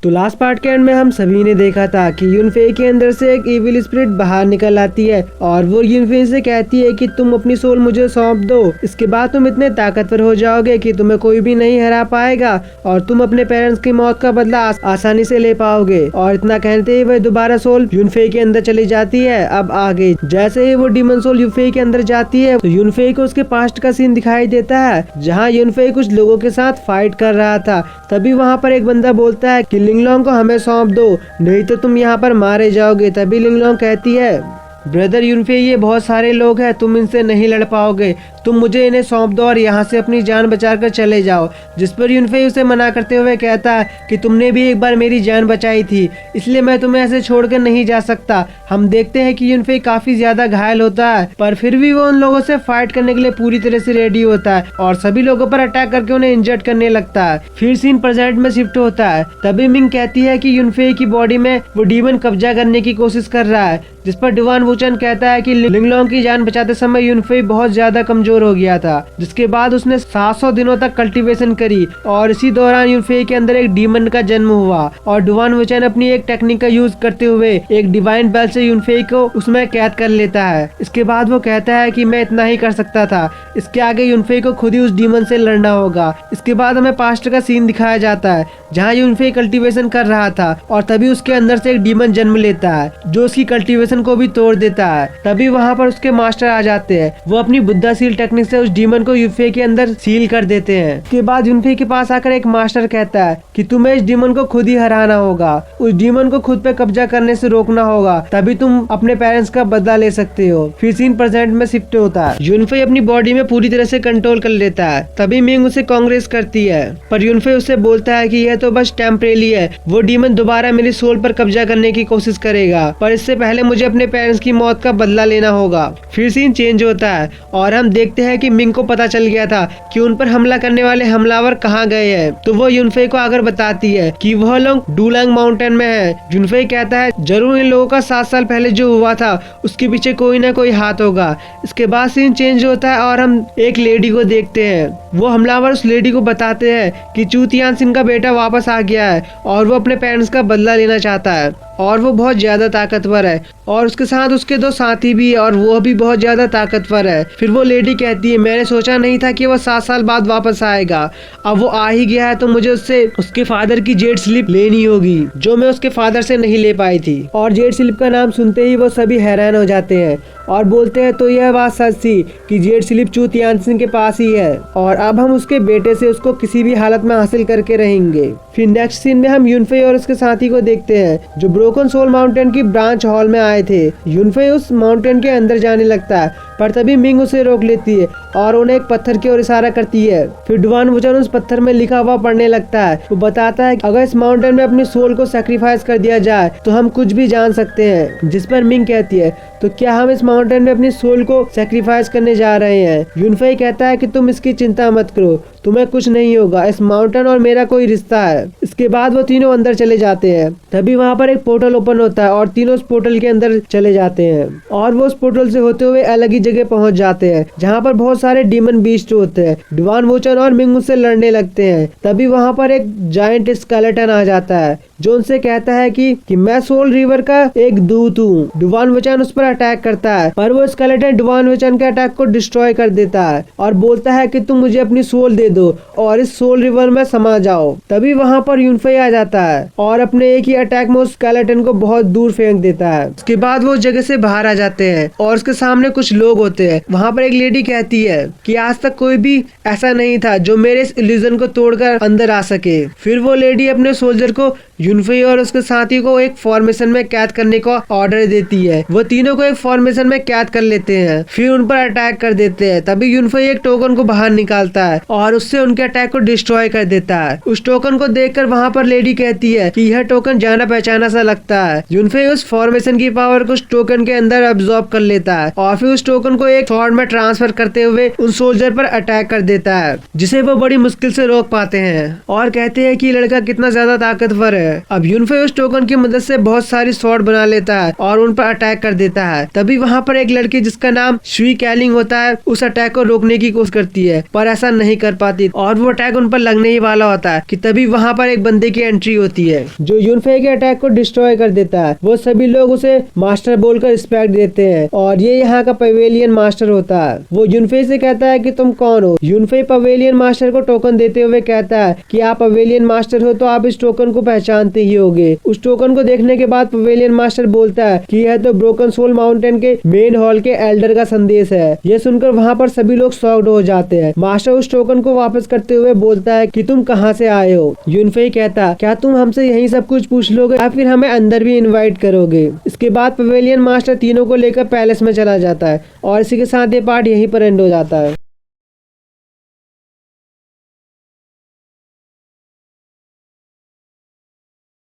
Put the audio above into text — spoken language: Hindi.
तो लास्ट पार्ट के एंड में हम सभी ने देखा था कि यूनफे के अंदर से एक इविल स्पिरिट बाहर निकल आती है और वो यूनफे से कहती है कि तुम अपनी सोल मुझे सौंप दो, इसके बाद तुम इतने ताकतवर हो जाओगे कि तुम्हें कोई भी नहीं हरा पाएगा और तुम अपने पेरेंट्स की मौत का बदला आसानी से ले पाओगे। और इतना कहते ही वह दोबारा सोल यूनफे के अंदर चली जाती है। अब आगे जैसे ही वो डीमन सोल यूनफे के अंदर जाती है तो यूनफे को उसके पास्ट का सीन दिखाई देता है जहाँ यूनफे कुछ लोगों के साथ फाइट कर रहा था। तभी वहाँ पर एक बंदा बोलता है कि लिंगलोंग को हमें सौंप दो, नहीं तो तुम यहाँ पर मारे जाओगे। तभी लिंगलोंग कहती है ब्रदर यूनफे, ये बहुत सारे लोग हैं, तुम इनसे नहीं लड़ पाओगे, तुम मुझे इन्हें सौंप दो और यहाँ से अपनी जान बचाकर चले जाओ। जिस पर यूनफे उसे मना करते हुए कहता है कि तुमने भी एक बार मेरी जान बचाई थी, इसलिए मैं तुम्हें ऐसे छोड़कर नहीं जा सकता। हम देखते हैं कि यूनफे काफी ज्यादा घायल होता है पर फिर भी वो उन लोगों से फाइट करने के लिए पूरी तरह से रेडी होता है और सभी लोगों पर अटैक करके उन्हें इंजर्ड करने लगता है। फिर सीन प्रेजेंट में शिफ्ट होता है। तभी मिंग कहती है कि यूनफे की बॉडी में वो डीमन कब्जा करने की कोशिश कर रहा है, जिस पर डिवान वुचन कहता है कि लिंगलोंग की जान बचाते समय यूनफे बहुत ज्यादा कमजोर हो गया था, जिसके बाद उसने 700 दिनों तक कल्टीवेशन करी और इसी दौरान यूनफे के अंदर एक डीमन का जन्म हुआ और डिवान वुचन अपनी एक टेक्निक का यूज करते हुए एक डिवाइन बेल से यूनफे को उसमें कैद कर लेता है। इसके बाद वो कहता है कि मैं इतना ही कर सकता था, इसके आगे यूनफे को खुद ही उस डीमन से लड़ना होगा। इसके बाद हमें पास्ट का सीन दिखाया जाता है जहाँ यूनफे कल्टीवेशन कर रहा था और तभी उसके अंदर से एक डीमन जन्म लेता है जो उसकी कल्टीवेशन को भी तोड़ देता है। तभी वहाँ पर उसके मास्टर आ जाते हैं, वो अपनी बुद्धा सील टेक्निक से उस डीमन को यूनफे के अंदर सील कर देते हैं। इसके बाद यूनफे के पास आकर एक मास्टर कहता है कि तुम्हें इस डीमन को खुद ही हराना होगा, उस डीमन को खुद पे कब्जा करने से रोकना होगा, तभी तुम अपने पेरेंट्स का बदला ले सकते हो। फिर सीन प्रेजेंट में शिफ्ट होता है। यूनफे अपनी बॉडी में पूरी तरह से कंट्रोल कर लेता है। तभी मिंग उसे कांग्रेस करती है पर यूनफे उसे बोलता है कि यह तो बस टेम्परेरी है, वो डीमन दोबारा मेरी सोल पर कब्जा करने की कोशिश करेगा, पर इससे पहले मुझे अपने पेरेंट्स की मौत का बदला लेना होगा। फिर सीन चेंज होता है और हम देखते हैं कि मिंग को पता चल गया था कि उन पर हमला करने वाले हमलावर कहाँ गए हैं, तो वो यूनफे को आकर बताती है कि वह लोग डुलांग माउंटेन में है। यूनफे कहता है जरूर इन लोगों का 7 साल पहले जो हुआ था उसके पीछे कोई ना कोई हाथ होगा। इसके बाद सीन चेंज होता है और हम एक लेडी को देखते हैं। वो हमलावर उस लेडी को बताते हैं कि चूतियानसिन का बेटा वापस आ गया है और वो अपने पेरेंट्स का बदला लेना चाहता है और वो बहुत ज्यादा ताकतवर है और उसके साथ उसके 2 साथी भी है और वो भी बहुत ज्यादा ताकतवर है। फिर वो लेडी कहती है मैंने सोचा नहीं था कि वो 7 साल बाद वापस आएगा, अब वो आ ही गया है तो मुझे उससे उसके फादर की जेड स्लिप लेनी होगी जो मैं उसके फादर से नहीं ले पाई थी। और जेड स्लिप का नाम सुनते ही वो सभी हैरान हो जाते हैं और बोलते हैं तो यह बात सच थी कि जेड स्लिप चू तियानसिन के पास ही है और अब हम उसके बेटे से उसको किसी भी हालत में हासिल करके रहेंगे। फिर नेक्स्ट सीन में हम यूनफे और उसके साथी को देखते हैं जो ब्रोकन सोल माउंटेन की ब्रांच हॉल में आए थे। यूनफे उस माउंटेन के अंदर जाने लगता है पर तभी मिंग उसे रोक लेती है और उन्हें एक पत्थर की ओर इशारा करती है। फिर डिवान वुचन उस पत्थर में लिखा हुआ पढ़ने लगता है। वो बताता है कि अगर इस माउंटेन में अपनी सोल को सैक्रिफाइस कर दिया जाए तो हम कुछ भी जान सकते हैं। जिस पर मिंग कहती है तो क्या हम इस माउंटेन में अपनी सोल को सैक्रिफाइस करने जा रहे हैं। यूनफे कहता है कि तुम इसकी चिंता मत करो, तुम्हें कुछ नहीं होगा, इस माउंटेन और मेरा कोई रिश्ता है। इसके बाद वो तीनों अंदर चले जाते हैं। तभी वहाँ पर एक पोर्टल ओपन होता है और तीनों उस पोर्टल के अंदर चले जाते हैं और वो उस पोर्टल से होते हुए अलग ही जगह पहुंच जाते हैं जहाँ पर बहुत सारे डीमन बीस्ट होते हैं। डिवान वुचन और मिंग उससे लड़ने लगते हैं। तभी वहाँ पर एक जायंट स्केलेटन आ जाता है जो उनसे कहता है कि मैं सोल रिवर का एक दूत हूँ। डिवान वुचन उस पर अटैक करता है पर वो स्केलेटन डिवान वुचन के अटैक को डिस्ट्रॉय कर देता है और बोलता है कि तुम मुझे अपनी सोल दे दो और इस सोल रिवर में समा जाओ। तभी वहाँ पर यूनफे आ जाता है और अपने एक ही अटैक में उस स्केलेटन को बहुत दूर फेंक देता है। उसके बाद वो जगह से बाहर आ जाते हैं और उसके सामने कुछ लोग होते हैं। वहाँ पर एक लेडी कहती है कि आज तक कोई भी ऐसा नहीं था जो मेरे इस इल्यूजन को तोड़कर अंदर आ सके। फिर वो लेडी अपने सोल्जर को यूनफे और उसके साथी को एक फॉर्मेशन में कैद करने का ऑर्डर देती है। वो तीनों को एक फॉर्मेशन में कैद कर लेते हैं फिर उन पर अटैक कर देते हैं। तभी यूनफे एक टोकन को बाहर निकालता है और उससे उनके अटैक को डिस्ट्रॉय कर देता है। उस टोकन को देखकर वहाँ पर लेडी कहती है कि यह टोकन जाना पहचाना सा लगता है। यूनफे उस फॉर्मेशन की पावर को उस टोकन के अंदर अब्सॉर्ब कर लेता है और फिर उस टोकन को एक स्वॉर्ड में ट्रांसफर करते हुए उन सोल्जर पर अटैक कर देता है जिसे वो बड़ी मुश्किल से रोक पाते हैं और कहते हैं कि लड़का कितना ज्यादा ताकतवर है। अब यूनफे उस टोकन की मदद से बहुत सारी स्वॉर्ड बना लेता है और उन पर अटैक कर देता है। तभी वहाँ पर एक लड़की जिसका नाम शुई कैलिंग होता है उस अटैक को रोकने की कोशिश करती है पर ऐसा नहीं कर पाती और वो अटैक उन पर लगने ही वाला होता है कि तभी वहाँ पर एक बंदे की एंट्री होती है जो यूनफे के अटैक को डिस्ट्रॉय कर देता है। वो सभी लोग उसे मास्टर बोलकर रिस्पेक्ट देते हैं और ये यहाँ का पवेलियन मास्टर होता है। वो यूनफे से कहता है कि तुम कौन हो। यूनफे पवेलियन मास्टर को टोकन देते हुए कहता है कि आप पवेलियन मास्टर हो तो आप इस टोकन को पहचानते ही होगे। उस टोकन को देखने के बाद पवेलियन मास्टर बोलता है कि यह तो ब्रोकन सोल माउंटेन के मेन हॉल के एल्डर का संदेश है। यह सुनकर वहाँ पर सभी लोग शॉक्ड हो जाते हैं। मास्टर उस टोकन को वापस करते हुए बोलता है कि तुम कहाँ से आए हो। यूनफे कहता क्या तुम हमसे यही सब कुछ पूछ लोगे या फिर हमें अंदर भी इनवाइट करोगे। इसके बाद पवेलियन मास्टर तीनों को लेकर पैलेस में चला जाता है और इसी के साथ ये पार्ट यहीं पर एंड हो जाता है।